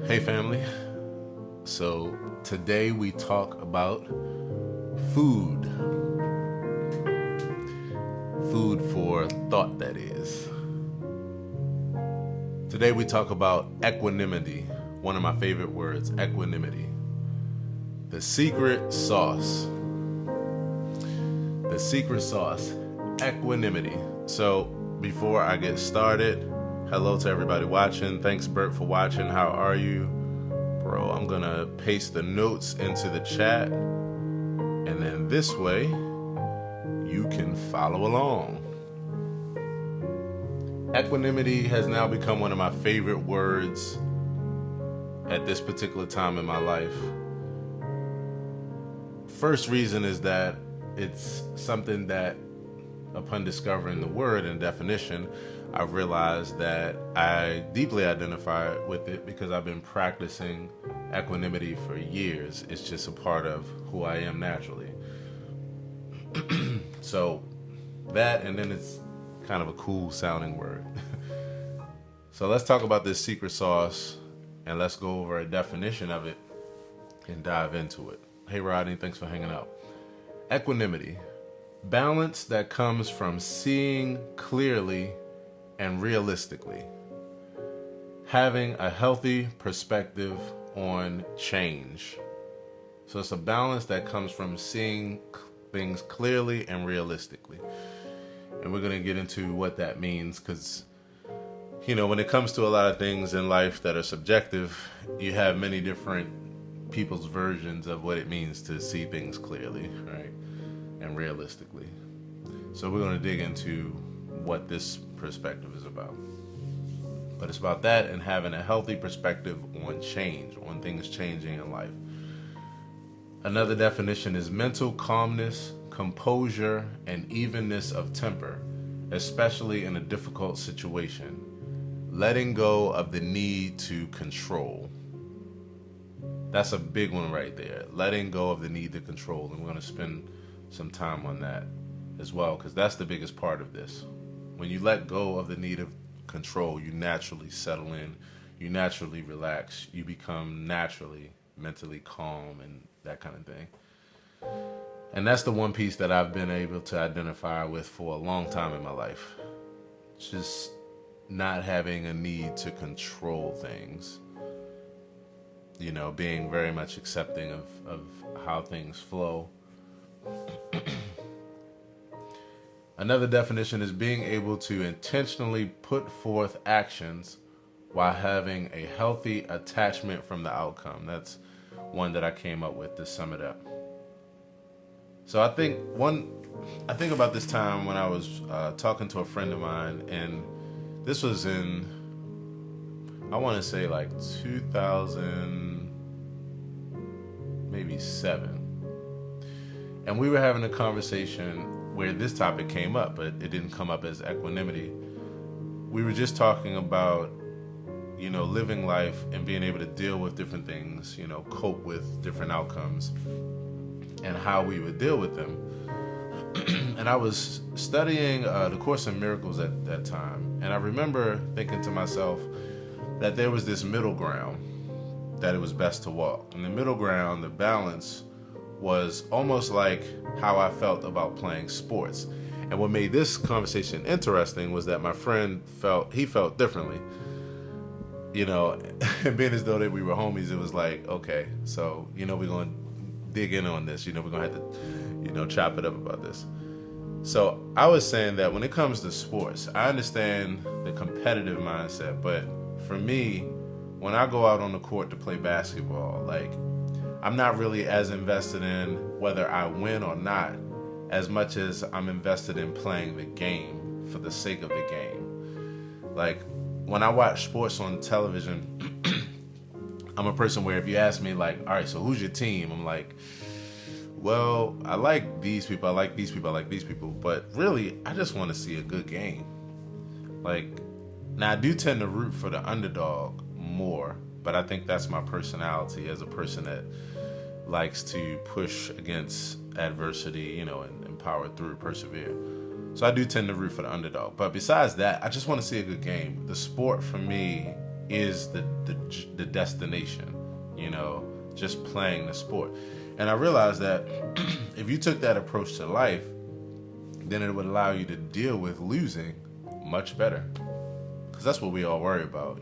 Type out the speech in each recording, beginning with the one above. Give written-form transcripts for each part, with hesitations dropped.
Hey family, so today we talk about food. Food for thought, that is. Today we talk about equanimity, one of my favorite words, equanimity. The secret sauce. The secret sauce, equanimity. So before I get started, hello to everybody watching. Thanks, Bert, for watching. How are you? Bro, I'm going to paste the notes into the chat. And then this way, you can follow along. Equanimity has now become one of my favorite words at this particular time in my life. First reason is that it's something that, upon discovering the word and definition, I've realized that I deeply identify with it because I've been practicing equanimity for years. It's just a part of who I am naturally. So that, and then it's kind of a cool sounding word. So let's talk about this secret sauce and let's go over a definition of it and dive into it. Hey Rodney, thanks for hanging out. Equanimity, balance that comes from seeing clearly and realistically, having a healthy perspective on change. So it's a balance that comes from seeing things clearly and realistically. And we're going to get into what that means because, you know, when it comes to a lot of things in life that are subjective, you have many different people's versions of what it means to see things clearly, right? And realistically. So we're going to dig into what this perspective is about. But it's about that and having a healthy perspective on change, on things changing in life. Another definition is mental calmness, composure, and evenness of temper, especially in a difficult situation. Letting go of the need to control. That's a big one right there. Letting go of the need to control. And we're going to spend some time on that as well, because that's the biggest part of this. When you let go of the need of control, you naturally settle in, you naturally relax, you become naturally mentally calm and that kind of thing. And that's the one piece that I've been able to identify with for a long time in my life. Just not having a need to control things. You know, being very much accepting of how things flow. Another definition is being able to intentionally put forth actions while having a healthy attachment from the outcome. That's one that I came up with to sum it up. So I think about this time when I was talking to a friend of mine, and this was in, I want to say like 2007. And we were having a conversation where this topic came up, but it didn't come up as equanimity. We were just talking about, you know, living life and being able to deal with different things, you know, cope with different outcomes and how we would deal with them. And I was studying the Course in Miracles at that time. And I remember thinking to myself that there was this middle ground that it was best to walk. And the middle ground, the balance, was almost like how I felt about playing sports. And what made this conversation interesting was that my friend felt differently. You know, and being as though that we were homies, it was like, okay, so, you know, we're going to dig in on this. You know, we're going to have to, you know, chop it up about this. So I was saying that when it comes to sports, I understand the competitive mindset, but for me, when I go out on the court to play basketball, like, I'm not really as invested in whether I win or not as much as I'm invested in playing the game for the sake of the game. Like, when I watch sports on television, I'm a person where if you ask me, like, all right, so who's your team? I'm like, well, I like these people, I like these people, I like these people, but really, I just want to see a good game. Like, now I do tend to root for the underdog more, but I think that's my personality as a person that likes to push against adversity, you know, and power through, persevere. So I do tend to root for the underdog. But besides that, I just want to see a good game. The sport for me is the destination, just playing the sport. And I realized that if you took that approach to life, then it would allow you to deal with losing much better. Because that's what we all worry about,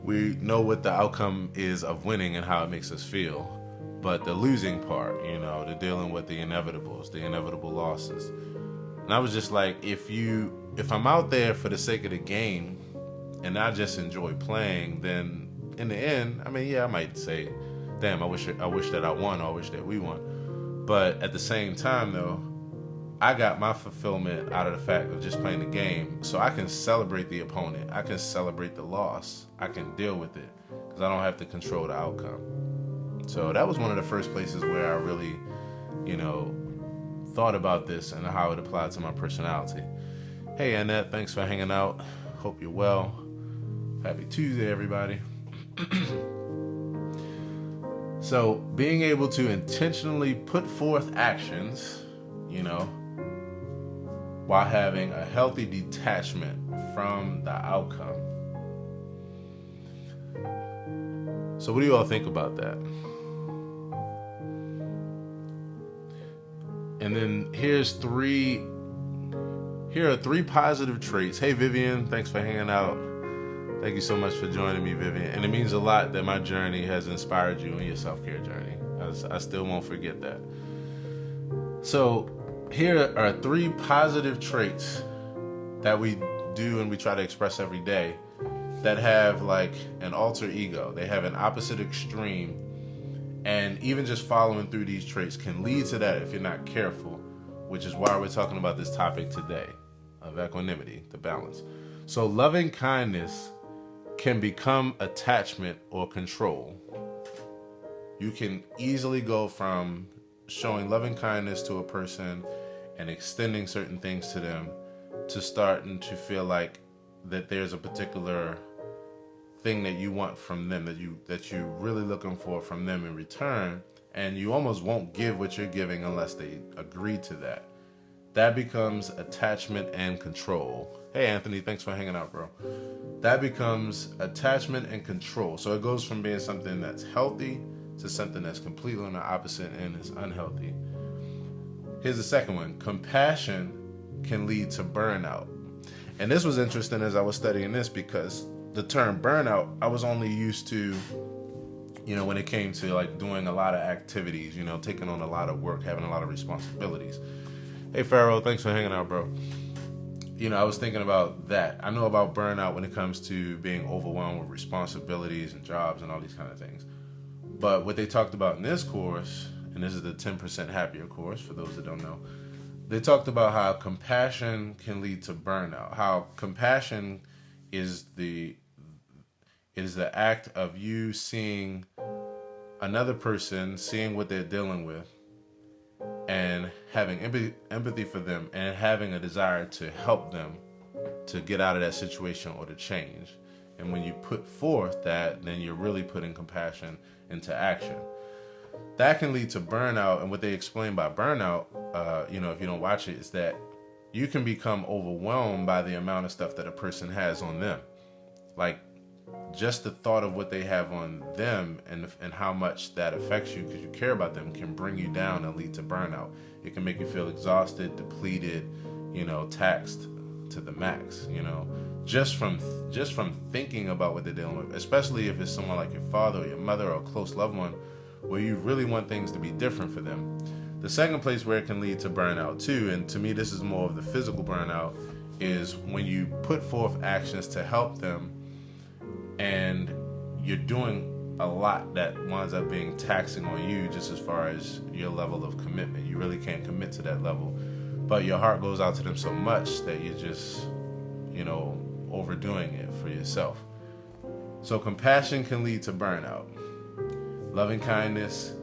We know what the outcome is of winning and how it makes us feel. But the losing part, the dealing with the inevitables, the inevitable losses. And I was just like, if I'm out there for the sake of the game and I just enjoy playing, then in the end, I might say, damn, I wish that I won, or I wish that we won. But at the same time, though, I got my fulfillment out of the fact of just playing the game, so I can celebrate the opponent. I can celebrate the loss. I can deal with it because I don't have to control the outcome. So that was one of the first places where I really, thought about this and how it applied to my personality. Hey, Annette, thanks for hanging out. Hope you're well. Happy Tuesday, everybody. So being able to intentionally put forth actions, while having a healthy detachment from the outcome. So what do you all think about that? And then here are 3 positive traits. Hey, Vivian, thanks for hanging out. Thank you so much for joining me, Vivian. And it means a lot that my journey has inspired you in your self-care journey. I still won't forget that. So here are 3 positive traits that we do and we try to express every day that have like an alter ego. They have an opposite extreme. And even just following through these traits can lead to that if you're not careful, which is why we're talking about this topic today of equanimity, the balance. So loving kindness can become attachment or control. You can easily go from showing loving kindness to a person and extending certain things to them to starting to feel like that there's a particular thing that you want from them, that you're really looking for from them in return, and you almost won't give what you're giving unless they agree to that. That becomes attachment and control. Hey, Anthony, thanks for hanging out, bro. That becomes attachment and control. So it goes from being something that's healthy to something that's completely on the opposite end, is unhealthy. Here's the second one. Compassion can lead to burnout. And this was interesting as I was studying this, because the term burnout, I was only used to, when it came to like doing a lot of activities, taking on a lot of work, having a lot of responsibilities. Hey, Pharaoh, thanks for hanging out, bro. I was thinking about that. I know about burnout when it comes to being overwhelmed with responsibilities and jobs and all these kind of things. But what they talked about in this course, and this is the 10% Happier course for those that don't know, they talked about how compassion can lead to burnout. How compassion is the act of you seeing another person, seeing what they're dealing with, and having empathy for them, and having a desire to help them to get out of that situation or to change. And when you put forth that, then you're really putting compassion into action. That can lead to burnout. And what they explain by burnout, if you don't watch it, is that you can become overwhelmed by the amount of stuff that a person has on them. Like just the thought of what they have on them and how much that affects you because you care about them can bring you down and lead to burnout. It can make you feel exhausted, depleted, taxed to the max, just from thinking about what they're dealing with, especially if it's someone like your father or your mother or a close loved one where you really want things to be different for them. The second place where it can lead to burnout too, and to me this is more of the physical burnout, is when you put forth actions to help them and you're doing a lot that winds up being taxing on you just as far as your level of commitment. You really can't commit to that level, but your heart goes out to them so much that you're just, overdoing it for yourself. So compassion can lead to burnout. Loving kindness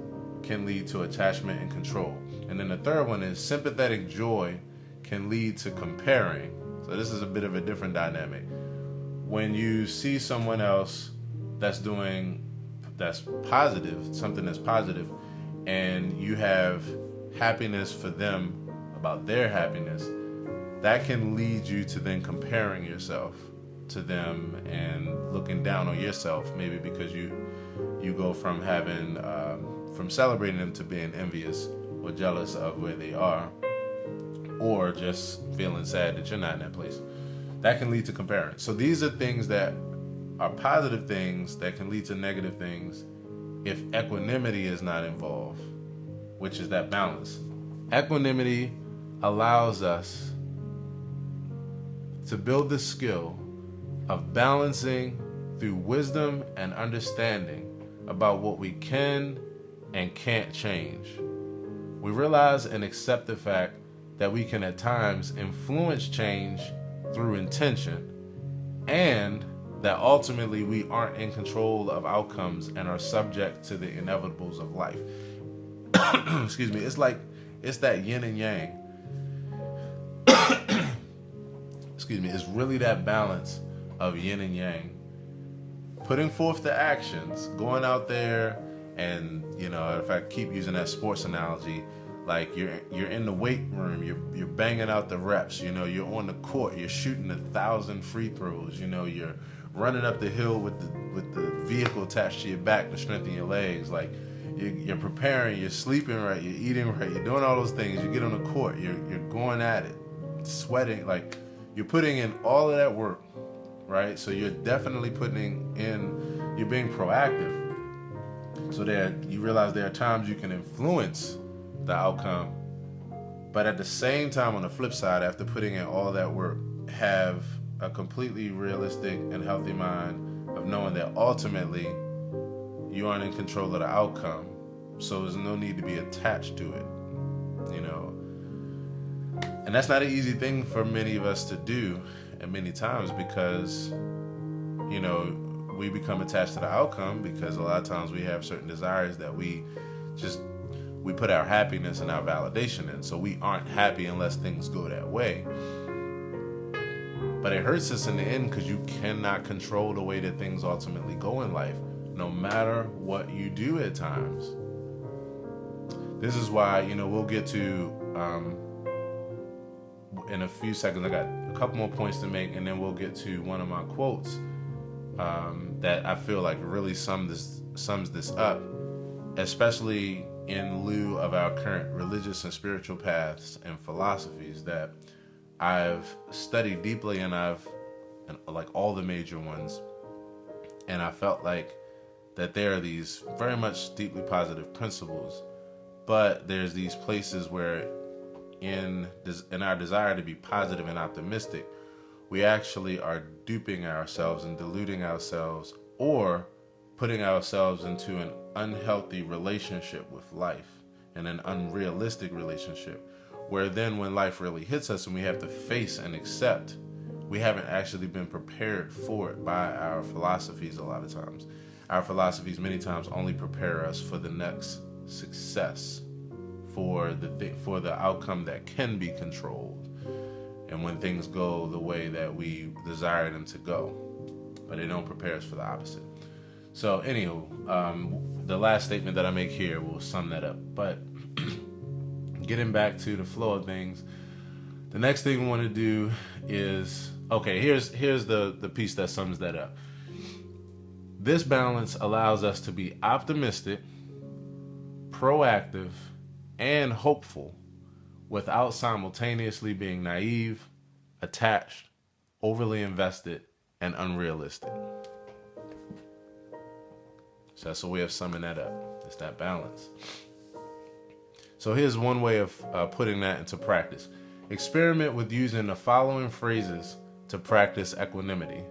can lead to attachment and control. And then the third one is sympathetic joy can lead to comparing. So this is a bit of a different dynamic. When you see someone else that's positive, something that's positive, and you have happiness for them about their happiness, that can lead you to then comparing yourself to them and looking down on yourself, maybe because you go from having from celebrating them to being envious or jealous of where they are, or just feeling sad that you're not in that place. That can lead to comparing. So these are things that are positive things that can lead to negative things if equanimity is not involved, which is that balance. Equanimity allows us to build the skill of balancing through wisdom and understanding about what we can and can't change. We realize and accept the fact that we can at times influence change through intention, and that ultimately we aren't in control of outcomes and are subject to the inevitables of life. Excuse me. It's that yin and yang. Excuse me. It's really that balance of yin and yang. Putting forth the actions, going out there, and if I keep using that sports analogy, like you're in the weight room, you're banging out the reps, you're on the court, you're shooting 1,000 free throws, you're running up the hill with the vehicle attached to your back to strengthen your legs, like you're preparing, you're sleeping right, you're eating right, you're doing all those things. You get on the court, you're going at it, sweating, like you're putting in all of that work, right? So you're definitely you're being proactive. So you realize there are times you can influence the outcome, but at the same time, on the flip side, after putting in all that work, have a completely realistic and healthy mind of knowing that ultimately you aren't in control of the outcome, so there's no need to be attached to it, and that's not an easy thing for many of us to do, and many times because we become attached to the outcome because a lot of times we have certain desires that we put our happiness and our validation in. So we aren't happy unless things go that way. But it hurts us in the end because you cannot control the way that things ultimately go in life, no matter what you do at times. This is why, we'll get to, in a few seconds, I got a couple more points to make, and then we'll get to one of my quotes that I feel like really sums this up, especially in lieu of our current religious and spiritual paths and philosophies that I've studied deeply, and like all the major ones, and I felt like that there are these very much deeply positive principles, but there's these places where in our desire to be positive and optimistic, we actually are duping ourselves and deluding ourselves, or putting ourselves into an unhealthy relationship with life and an unrealistic relationship, where then when life really hits us and we have to face and accept, we haven't actually been prepared for it by our philosophies. A lot of times our philosophies many times only prepare us for the next success, for the outcome that can be controlled, and when things go the way that we desire them to go, but they don't prepare us for the opposite. So anywho, the last statement that I make here will sum that up. But getting back to the flow of things, the next thing we want to do is, here's the piece that sums that up. This balance allows us to be optimistic, proactive, and hopeful without simultaneously being naive, attached, overly invested, and unrealistic. So that's a way of summing that up. It's that balance. So here's one way of putting that into practice. Experiment with using the following phrases to practice equanimity.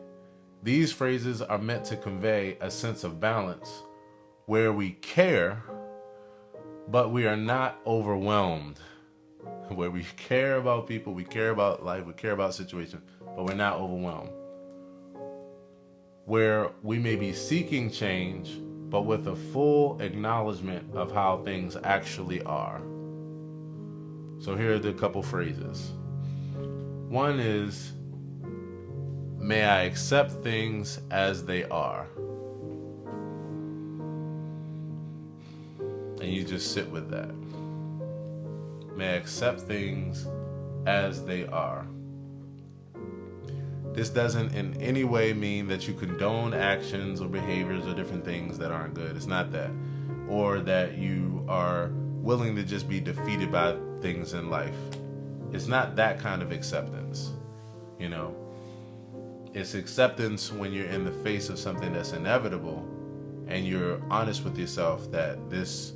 These phrases are meant to convey a sense of balance where we care, but we are not overwhelmed. Where we care about people, we care about life, we care about situations, but we're not overwhelmed. Where we may be seeking change, but with a full acknowledgement of how things actually are. So here are the couple phrases. One is, may I accept things as they are. And you just sit with that. May I accept things as they are. This doesn't in any way mean that you condone actions or behaviors or different things that aren't good. It's not that. Or that you are willing to just be defeated by things in life. It's not that kind of acceptance. You know, it's acceptance when you're in the face of something that's inevitable and you're honest with yourself that this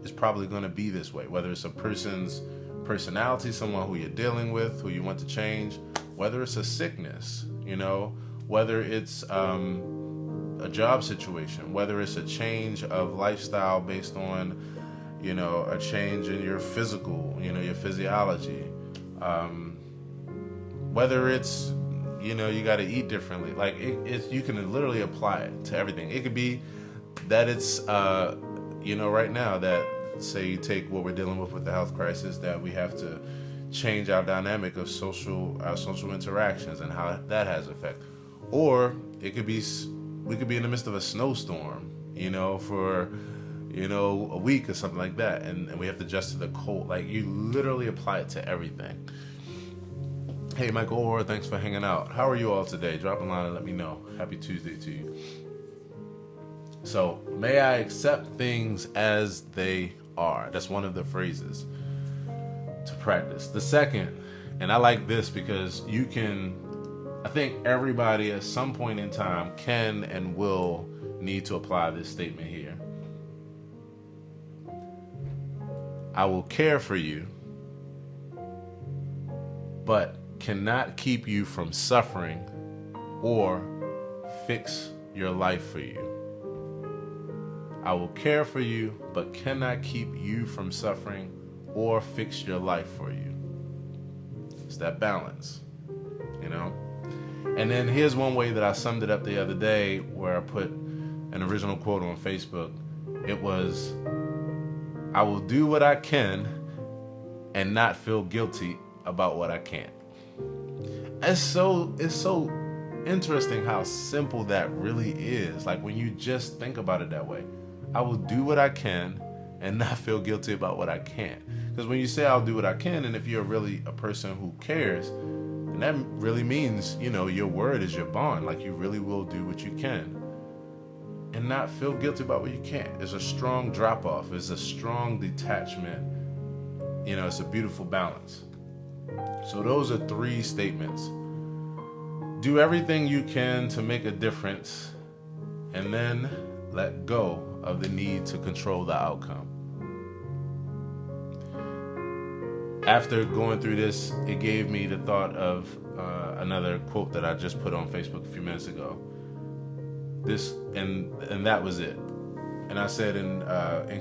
is probably going to be this way. Whether it's a person's personality, someone who you're dealing with, who you want to change, whether it's a sickness, you know, whether it's a job situation, whether it's a change of lifestyle based on, you know, a change in your physical, you know, your physiology, whether it's, you know, you got to eat differently. Like it's you can literally apply it to everything. It could be that it's, you know, right now that say you take what we're dealing with the health crisis, that we have to change our dynamic of our social interactions and how that has effect. Or it could be, we could be in the midst of a snowstorm, you know, for, you know, a week or something like that. And we have to adjust to the cold. Like you literally apply it to everything. Hey, Michael Orr, thanks for hanging out. How are you all today? Drop a line and let me know. Happy Tuesday to you. So, may I accept things as they are. That's one of the phrases to practice. The second, and I like this because you can, I think everybody at some point in time can and will need to apply this statement here. I will care for you, but cannot keep you from suffering or fix your life for you. I will care for you, but cannot keep you from suffering or fix your life for you. It's that balance, you know? And then here's one way that I summed it up the other day where I put an original quote on Facebook. It was, I will do what I can and not feel guilty about what I can't. It's so interesting how simple that really is. Like when you just think about it that way. I will do what I can and not feel guilty about what I can't. Because when you say I'll do what I can, and if you're really a person who cares, and that really means, you know, your word is your bond. Like you really will do what you can and not feel guilty about what you can't. It's a strong drop off. It's a strong detachment. You know, it's a beautiful balance. So those are 3 statements. Do everything you can to make a difference and then let go of the need to control the outcome. After going through this, it gave me the thought of another quote that I just put on Facebook a few minutes ago. This and that was it. And I said in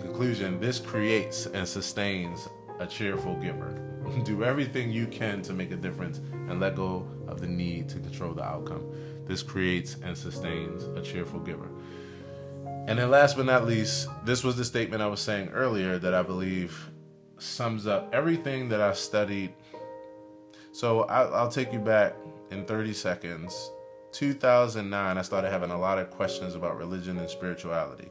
conclusion, this creates and sustains a cheerful giver. Do everything you can to make a difference and let go of the need to control the outcome. This creates and sustains a cheerful giver. And then last but not least, this was the statement I was saying earlier that I believe sums up everything that I studied. So I'll take you back in 30 seconds. 2009, I started having a lot of questions about religion and spirituality.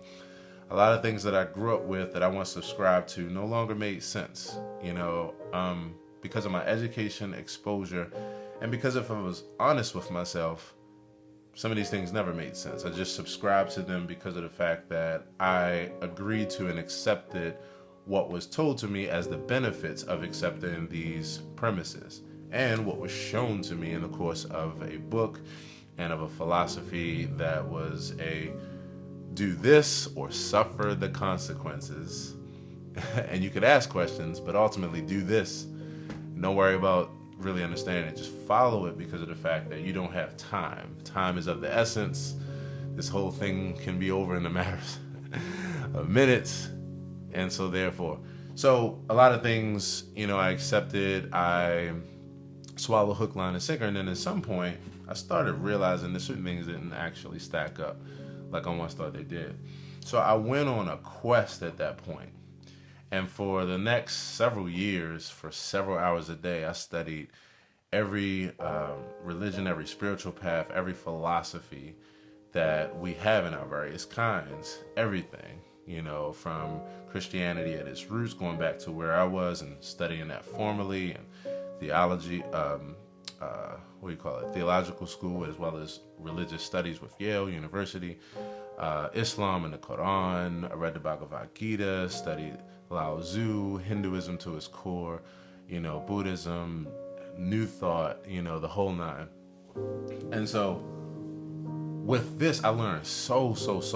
A lot of things that I grew up with that I once subscribed to no longer made sense, you know, because of my education, exposure, and because if I was honest with myself, some of these things never made sense. I just subscribed to them because of the fact that I agreed to and accepted what was told to me as the benefits of accepting these premises and what was shown to me in the course of a book and of a philosophy that was a do this or suffer the consequences. And you could ask questions, but ultimately do this. Don't worry about really understanding it. Just follow it because of the fact that you don't have time. Time is of the essence. This whole thing can be over in a matter of minutes. And so therefore, a lot of things, you know, I accepted, I swallowed hook, line, and sinker. And then at some point, I started realizing that certain things didn't actually stack up like I once thought they did. So I went on a quest at that point. And for the next several years, for several hours a day, I studied every religion, every spiritual path, every philosophy that we have in our various kinds, everything, you know, from Christianity at its roots, going back to where I was and studying that formally, and theology, theological school, as well as religious studies with Yale University, Islam and the Quran. I read the Bhagavad Gita, studied Lao Tzu, Hinduism to its core, Buddhism, New Thought, the whole nine. And so with this, I learned so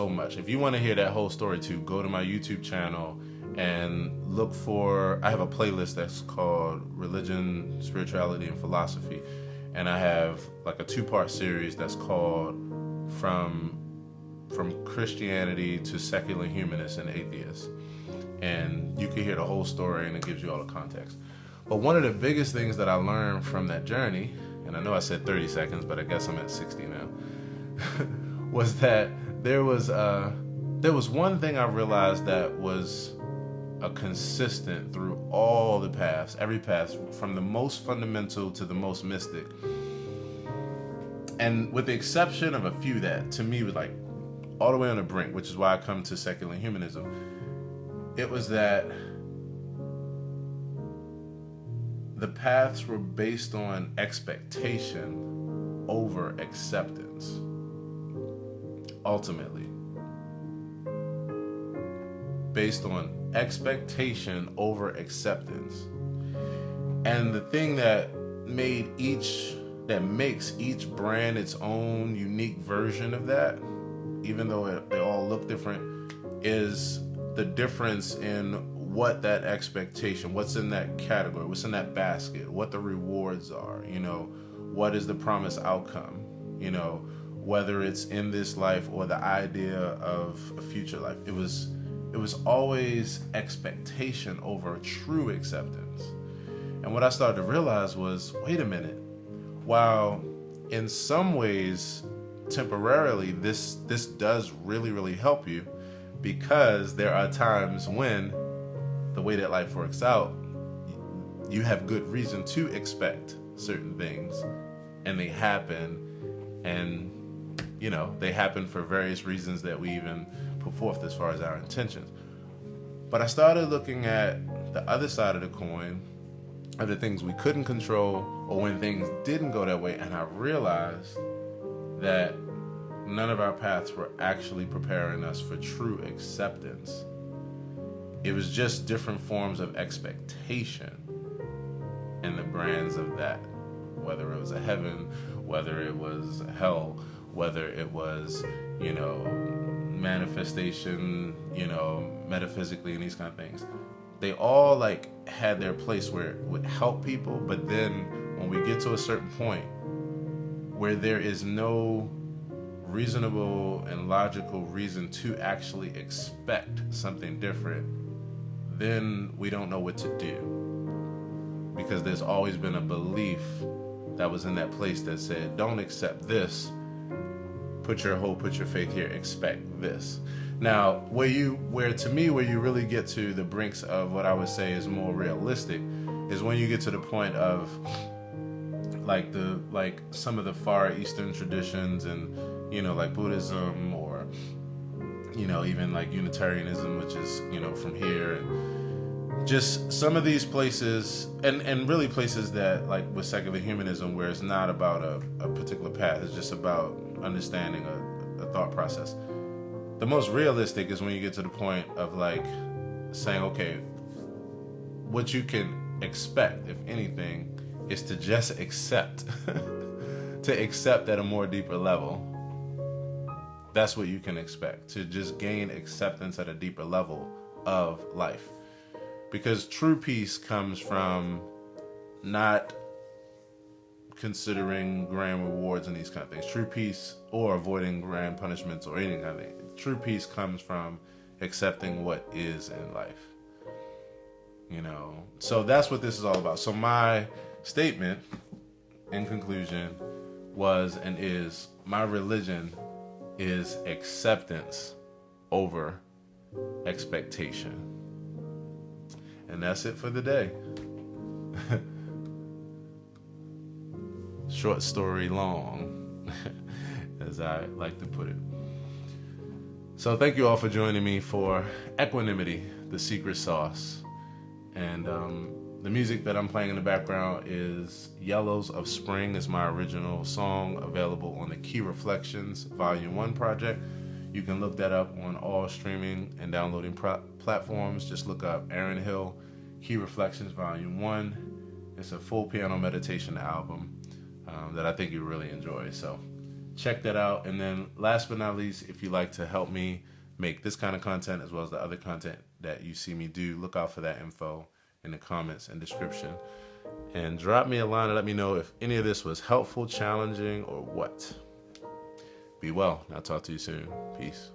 much. If you want to hear that whole story too, go to my YouTube channel and look for, I have a playlist that's called Religion, Spirituality, and Philosophy. And I have like a 2-part series that's called From Christianity to Secular Humanists and Atheists. And you can hear the whole story and it gives you all the context. But one of the biggest things that I learned from that journey, and I know I said 30 seconds, but I guess I'm at 60 now, was that there was one thing I realized that was a consistent through all the paths, every path, from the most fundamental to the most mystic. And with the exception of a few that to me was like all the way on the brink, which is why I come to secular humanism, it was that the paths were based on expectation over acceptance. Ultimately, based on expectation over acceptance. And the thing that makes each brand its own unique version of that, even though they all look different, is the difference in what that expectation, what's in that category, what's in that basket, what the rewards are, what is the promised outcome, whether it's in this life or the idea of a future life. It was always expectation over true acceptance. And what I started to realize was, wait a minute, while in some ways, temporarily, this does really help you, because there are times when the way that life works out, you have good reason to expect certain things, and they happen, and they happen for various reasons that we even put forth as far as our intentions. But I started looking at the other side of the coin, of the things we couldn't control, or when things didn't go that way, and I realized that none of our paths were actually preparing us for true acceptance. It was just different forms of expectation and the brands of that, whether it was a heaven, whether it was a hell, whether it was, manifestation, metaphysically, and these kind of things. They all had their place where it would help people, but then when we get to a certain point where there is no reasonable and logical reason to actually expect something different, then we don't know what to do, because there's always been a belief that was in that place that said, don't accept this, put your hope, put your faith here, expect this. Now, where you really get to the brinks of what I would say is more realistic is when you get to the point of some of the Far Eastern traditions, and like Buddhism, or even like Unitarianism, which is from here, and just some of these places, and really places that, like with secular humanism, where it's not about a particular path, it's just about understanding a thought process. The most realistic is when you get to the point of saying, okay, what you can expect, if anything, is to just accept, to accept at a more deeper level. That's what you can expect, to just gain acceptance at a deeper level of life. Because true peace comes from not considering grand rewards and these kind of things. True peace, or avoiding grand punishments or any kind of thing. True peace comes from accepting what is in life. So that's what this is all about. So my statement in conclusion was and is, my religion is acceptance over expectation. And that's it for the day. Short story long, as I like to put it. So thank you all for joining me for Equanimity, the secret sauce. And The music that I'm playing in the background is Yellows of Spring. Is my original song, available on the Key Reflections Volume 1 project. You can look that up on all streaming and downloading platforms. Just look up Aaron Hill, Key Reflections Volume 1. It's a full piano meditation album that I think you really enjoy. So check that out. And then last but not least, if you'd like to help me make this kind of content as well as the other content that you see me do, look out for that info in the comments and description. And drop me a line and let me know if any of this was helpful, challenging, or what. Be well. I'll talk to you soon. Peace.